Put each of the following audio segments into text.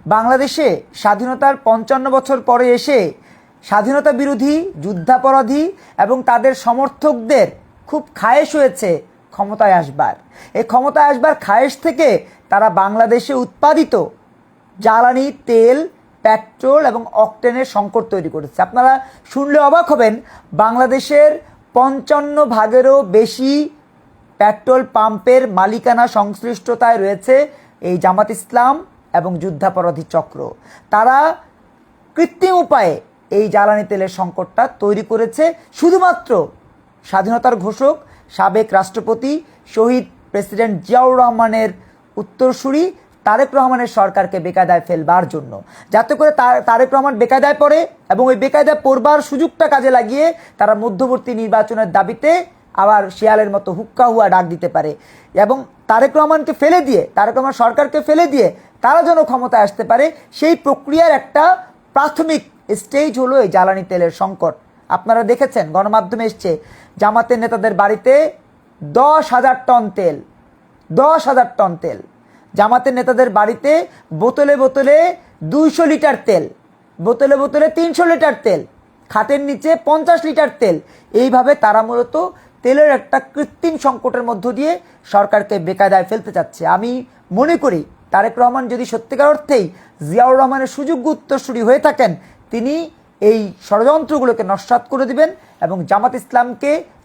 বাংলাদেশে স্বাধীনতার ৫৫ বছর পরে এসে স্বাধীনতা বিরোধী, যুদ্ধাপরাধী এবং তাদের সমর্থকদের খুব খায়েশ হয়েছে ক্ষমতায় আসবার। এই ক্ষমতায় আসবার খায়েশ থেকে তারা বাংলাদেশে উৎপাদিত জ্বালানি তেল, পেট্রোল এবং অকটেনের সংকট তৈরি করেছে। আপনারা শুনলে অবাক হবেন, বাংলাদেশের ৫৫% বেশি পেট্রোল পাম্পের মালিকানা সংশ্লিষ্টতায় রয়েছে এই জামাত ইসলাম এবং যুদ্ধাপরাধী চক্র। তারা কৃত্রিম উপায়ে এই জ্বালানি তেলের সংকটটা তৈরি করেছে শুধুমাত্র স্বাধীনতার ঘোষক সাবেক রাষ্ট্রপতি শহীদ প্রেসিডেন্ট জিয়াউর রহমানের উত্তরসূরি তারেক রহমানের সরকারকে বেকায়দায় ফেলবার জন্য, যাতে করে তারেক রহমান বেকায়দায় পড়ে এবং ওই বেকায়দায় পড়বার সুযোগটা কাজে লাগিয়ে তারা মধ্যবর্তী নির্বাচনের দাবিতে আবার শিয়ালের মতো হুক্কা হুয়া ডাক দিতে পারে এবং তারেক রহমানকে ফেলে দিয়ে, তারেক রহমান সরকারকে ফেলে দিয়ে তারা যেন ক্ষমতায় আসতে পারে, সেই প্রক্রিয়ার একটা প্রাথমিক স্টেজ হলো এই জ্বালানি তেলের সংকট। আপনারা দেখেছেন, গণমাধ্যমে এসছে জামাতের নেতাদের বাড়িতে ১০,০০০ টন তেল, ১০,০০০ টন তেল, জামাতের নেতাদের বাড়িতে বোতলে বোতলে ২০০ লিটার তেল, বোতলে বোতলে ৩০০ লিটার তেল, খাটের নিচে ৫০ লিটার তেল। এইভাবে তারা মূলত তেলের একটা কৃত্রিম সংকটের মধ্য দিয়ে সরকারকে বেকায়দায় ফেলতে চাচ্ছে। আমি মনে করি তারেক রহমান যদি সত্যিকার অর্থেই জিয়াউর রহমানের সুযোগ্য উত্তরসূরি হয়ে থাকেন, তিনি এই ষড়যন্ত্রগুলোকে নস্যাৎ করে দিবেন এবং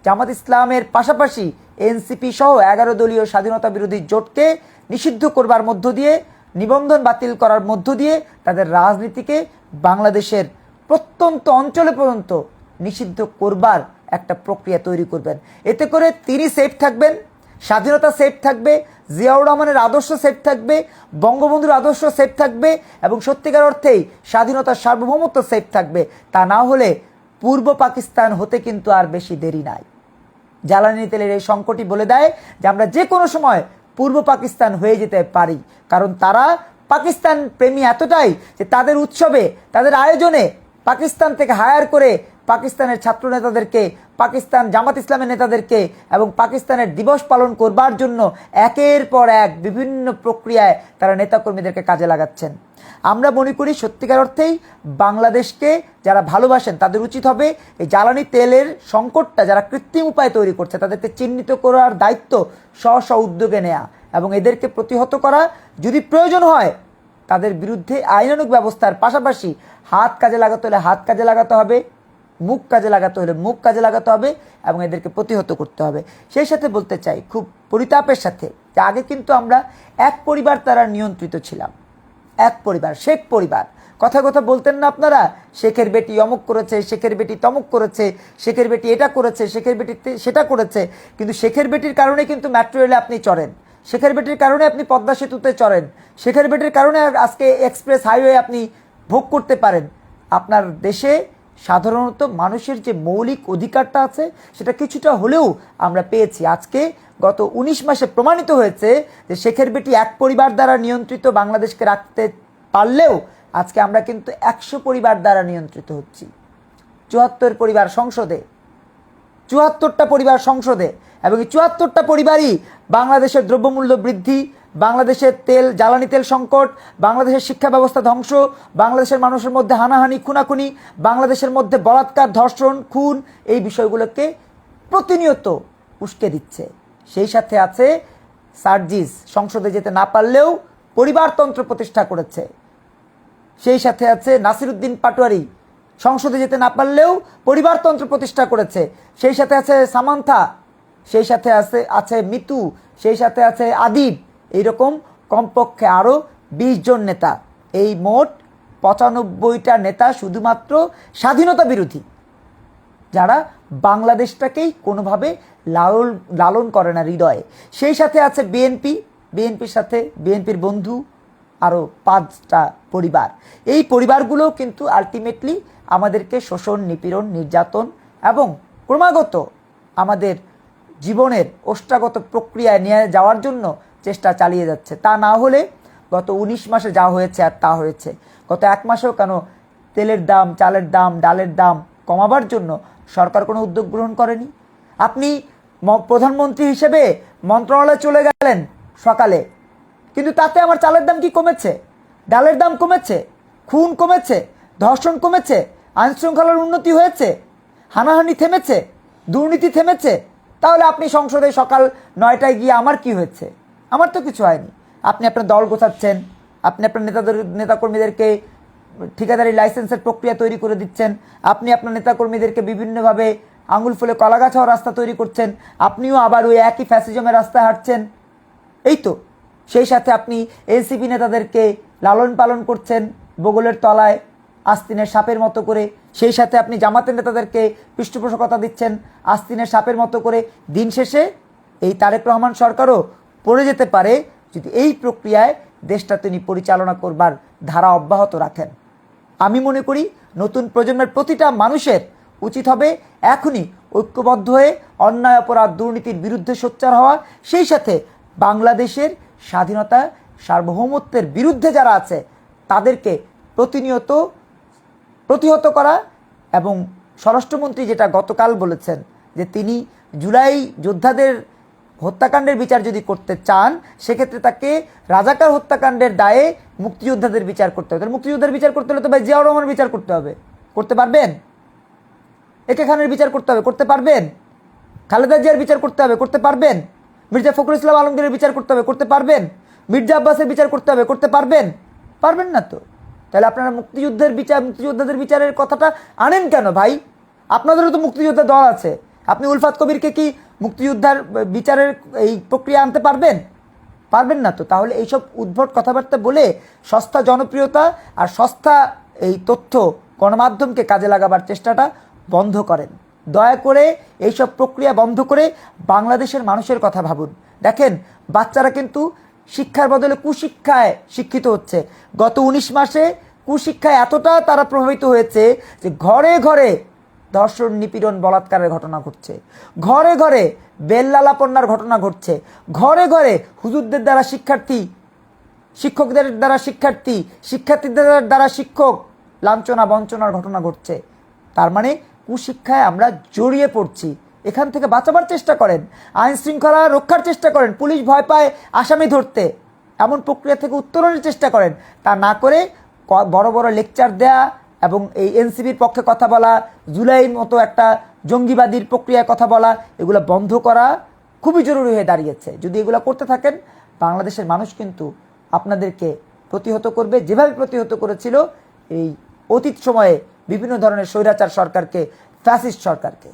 জামাত ইসলামের পাশাপাশি এনসিপি সহ ১১ দলীয় স্বাধীনতা বিরোধী জোটকে নিষিদ্ধ করবার মধ্য দিয়ে, নিবন্ধন বাতিল করার মধ্য দিয়ে তাদের রাজনীতিকে বাংলাদেশের প্রত্যন্ত অঞ্চলে পর্যন্ত নিষিদ্ধ করবার একটা প্রক্রিয়া তৈরি করবেন। এতে করে তিনি সেফ থাকবেন, স্বাধীনতা সেফ থাকবে, জিয়াউর রহমানের আদর্শ সেফ থাকবে, বঙ্গবন্ধুর আদর্শ সেফ থাকবে এবং সত্যিকার অর্থেই স্বাধীনতার সার্বভৌমত্ব সেফ থাকবে। তা না হলে পূর্ব পাকিস্তান হতে কিন্তু আর বেশি দেরি নাই। জ্বালানি তেলের এই সংকটই বলে দেয় যে আমরা যে কোনো সময় পূর্ব পাকিস্তান হয়ে যেতে পারি, কারণ তারা পাকিস্তান প্রেমী এতটাই যে তাদের উৎসবে, তাদের আয়োজনে পাকিস্তান থেকে হায়ার করে পাকিস্তানের ছাত্র নেতাদেরকে, পাকিস্তান জামাত ইসলামের নেতাদেরকে এবং পাকিস্তানের দিবস পালন করবার জন্য একের পর এক বিভিন্ন প্রক্রিয়ায় তারা নেতাকর্মীদেরকে কাজে লাগাচ্ছেন। আমরা মনে করি সত্যিকার অর্থেই বাংলাদেশকে যারা ভালোবাসেন তাদের উচিত হবে এই জ্বালানি তেলের সংকটটা যারা কৃত্রিম উপায়ে তৈরি করছে তাদেরকে চিহ্নিত করার দায়িত্ব স্ব উদ্যোগে নেয়া এবং এদেরকে প্রতিহত করা। যদি প্রয়োজন হয় তাদের বিরুদ্ধে আইনানুগ ব্যবস্থার পাশাপাশি হাত কাজে লাগাতে হলে হাত কাজে লাগাতে হবে, মুখ কাজে লাগাতে হলে মুখ কাজে লাগাতে হবে এবং এদেরকে প্রতিহত করতে হবে। সেই সাথে বলতে চাই খুব পরিতাপের সাথে যে আগে কিন্তু আমরা এক পরিবার দ্বারা নিয়ন্ত্রিত ছিলাম, এক পরিবার, শেখ পরিবার। কথা কথা বলতেন না আপনারা, শেখের বেটি অমুক করেছে, শেখের বেটি তমুক করেছে, শেখের বেটি এটা করেছে, শেখের বেটি সেটা করেছে। কিন্তু শেখের বেটির কারণে কিন্তু মেট্রো রেলে আপনি চড়েন, শেখের বেটির কারণে আপনি পদ্মা সেতুতে চড়েন, শেখের বেটির কারণে আজকে এক্সপ্রেস হাইওয়ে আপনি ভোগ করতে পারেন। আপনার দেশে সাধারণত মানুষের যে মৌলিক অধিকারটা আছে সেটা কিছুটা হলেও আমরা পেয়েছি। আজকে গত ১৯ মাসে প্রমাণিত হয়েছে যে শেখের বেটি এক পরিবার দ্বারা নিয়ন্ত্রিত বাংলাদেশকে রাখতে পারলেও আজকে আমরা কিন্তু ১০০ পরিবার দ্বারা নিয়ন্ত্রিত হচ্ছি। ৭৪ পরিবার সংসদে, ৭৪টা পরিবার সংসদে এবং এই ৭৪টা পরিবারই বাংলাদেশের দ্রব্যমূল্য বৃদ্ধি, বাংলাদেশের জ্বালানি তেল সংকট, বাংলাদেশের শিক্ষা ব্যবস্থা ধ্বংস, বাংলাদেশের মানুষের মধ্যে হানাহানি খুনাখুনি, বাংলাদেশের মধ্যে বলাৎকার, ধর্ষণ, খুন, এই বিষয়গুলোকে প্রতিনিয়ত উস্কে দিচ্ছে। সেই সাথে আছে সার্জিস, সংসদে যেতে না পারলেও পরিবারতন্ত্র প্রতিষ্ঠা করেছে। সেই সাথে আছে নাসিরউদ্দিন পাটোয়ারি, সংসদে যেতে না পারলেও পরিবারতন্ত্র প্রতিষ্ঠা করেছে। সেই সাথে আছে সামান্থা, সেই সাথে আছে মিতু, সেই সাথে আছে আদিব, এইরকম কমপক্ষে আরও ২০ জন নেতা। এই মোট ৯৫টা নেতা শুধুমাত্র স্বাধীনতা বিরোধী, যারা বাংলাদেশটাকেই কোনোভাবে লালন করে না হৃদয়ে। সেই সাথে আছে বিএনপির সাথে বিএনপির বন্ধু আরও ৫টা পরিবার। এই পরিবারগুলো কিন্তু আলটিমেটলি আমাদেরকে শোষণ, নিপীড়ন, নির্যাতন এবং ক্রমাগত আমাদের জীবনের ওষ্ঠাগত প্রক্রিয়ায় নিয়ে যাওয়ার জন্য চেষ্টা চালিয়ে যাচ্ছে। তা না হলে গত ১৯ মাসে যা হয়েছে আর তা হয়েছে। গত ১ মাসেও কেন তেলের দাম, চালের দাম, ডালের দাম কমাবার জন্য সরকার কোনো উদ্যোগ গ্রহণ করেনি? আপনি প্রধানমন্ত্রী হিসেবে মন্ত্রণালয়ে চলে গেলেন সকালে, কিন্তু তাতে আমার চালের দাম কি কমেছে? ডালের দাম কমেছে, খুন কমেছে, ধর্ষণ কমেছে, আইনশৃঙ্খলার উন্নতি হয়েছে, হানাহানি থেমেছে, দুর্নীতি থেমেছে, তাহলে আপনি সংসদে সকাল 9টায় গিয়ে আমার কি হয়েছে? আমার তো কিছু হয়নি। আপনি আপনার দল গোছাচ্ছেন, আপনি আপনার নেতাকর্মীদেরকে ঠিকাদারি লাইসেন্সের প্রক্রিয়া তৈরি করে দিচ্ছেন, আপনি আপনার নেতাকর্মীদেরকে বিভিন্নভাবে আঙুল ফুলে কলাগাছ হওয়ার রাস্তা তৈরি করছেন, আপনিও আবার ওই একই ফ্যাসিজমের রাস্তায় হাঁটছেন। এই তো, সেই সাথে আপনি এনসিপি নেতাদেরকে লালন পালন করছেন বগলের তলায় আস্তিনের সাপের মতো করে, সেই সাথে আপনি জামাতের নেতাদেরকে পৃষ্ঠপোষকতা দিচ্ছেন আস্তিনের সাপের মতো করে। দিন শেষে এই তারেক রহমান সরকারও পড়ে যেতে পারে যদি এই প্রক্রিয়ায় দেশটা তিনি পরিচালনা করবার ধারা অব্যাহত রাখেন। আমি মনে করি নতুন প্রজন্মের প্রতিটা মানুষের উচিত হবে এখনই ঐক্যবদ্ধ হয়ে অন্যায়, অপরাধ, দুর্নীতির বিরুদ্ধে সোচ্চার হওয়া, সেই সাথে বাংলাদেশের স্বাধীনতা, সার্বভৌমত্বের বিরুদ্ধে যারা আছে তাদেরকে প্রতিনিয়ত প্রতিহত করা। এবং স্বরাষ্ট্রমন্ত্রী যেটা গতকাল বলেছেন যে তিনি জুলাই যোদ্ধাদের হত্যাকাণ্ডের বিচার যদি করতে চান, সেক্ষেত্রে তাকে রাজাকার হত্যাকাণ্ডের দায়ে মুক্তিযোদ্ধাদের বিচার করতে হবে। মুক্তিযোদ্ধার বিচার করতে হলে তো ভাই জিয়াউর রহমানের বিচার করতে হবে। করতে পারবেন? একে খানের বিচার করতে হবে, করতে পারবেন? খালেদা জিয়ার বিচার করতে হবে, করতে পারবেন? মির্জা ফখরুল ইসলাম আলমগীরের বিচার করতে হবে, করতে পারবেন? মির্জা আব্বাসের বিচার করতে হবে, করতে পারবেন? পারবেন না তো। তাহলে আপনারা মুক্তিযোদ্ধাদের বিচারের কথাটা আনেন কেন ভাই? আপনাদেরও তো মুক্তিযোদ্ধা দল আছে। আপনি উলফাত কবিরকে কি মুক্তিযোদ্ধার বিচারের এই প্রক্রিয়া আনতে পারবেন? পারবেন না তো। তাহলে এইসব উদ্ভট কথাবার্তা বলে সস্তা জনপ্রিয়তা আর সস্তা এই তথ্য গণমাধ্যমকে কাজে লাগাবার চেষ্টাটা বন্ধ করেন। দয়া করে এইসব প্রক্রিয়া বন্ধ করে বাংলাদেশের মানুষের কথা ভাবুন। দেখেন, বাচ্চারা কিন্তু শিক্ষার বদলে কুশিক্ষায় শিক্ষিত হচ্ছে। গত 19 মাসে কুশিক্ষায় এতটা তারা প্রভাবিত হয়েছে যে ঘরে ঘরে ধর্ষণ, নিপীড়ন, বলাৎকারের ঘটনা ঘটছে, ঘরে ঘরে বেল্লালাপন্নার ঘটনা ঘটছে, ঘরে ঘরে হুজুরদের দ্বারা শিক্ষার্থী, শিক্ষকদের দ্বারা শিক্ষার্থী, শিক্ষার্থীদের দ্বারা শিক্ষক লাঞ্ছনা বঞ্চনার ঘটনা ঘটছে। তার মানে কুশিক্ষায় আমরা জড়িয়ে পড়ছি। এখান থেকে বাঁচাবার চেষ্টা করেন, আইন শৃঙ্খলা রক্ষার চেষ্টা করেন, পুলিশ ভয় পায় আসামি ধরতে, এমন প্রক্রিয়া থেকে উত্তরণের চেষ্টা করেন। তা না করে বড় বড় লেকচার দেয়া এবং এই এনসিপির পক্ষে কথা বলা, জুলাইয়ের মতো একটা জঙ্গিবাদীর প্রক্রিয়ায় কথা বলা, এগুলো বন্ধ করা খুবই জরুরি হয়ে দাঁড়িয়েছে। যদি এগুলো করতে থাকেন, বাংলাদেশের মানুষ কিন্তু আপনাদেরকে প্রতিহত করবে, যেভাবে প্রতিহত করেছিল এই অতীত সময়ে বিভিন্ন ধরনের স্বৈরাচার সরকারকে, ফ্যাসিস্ট সরকারকে।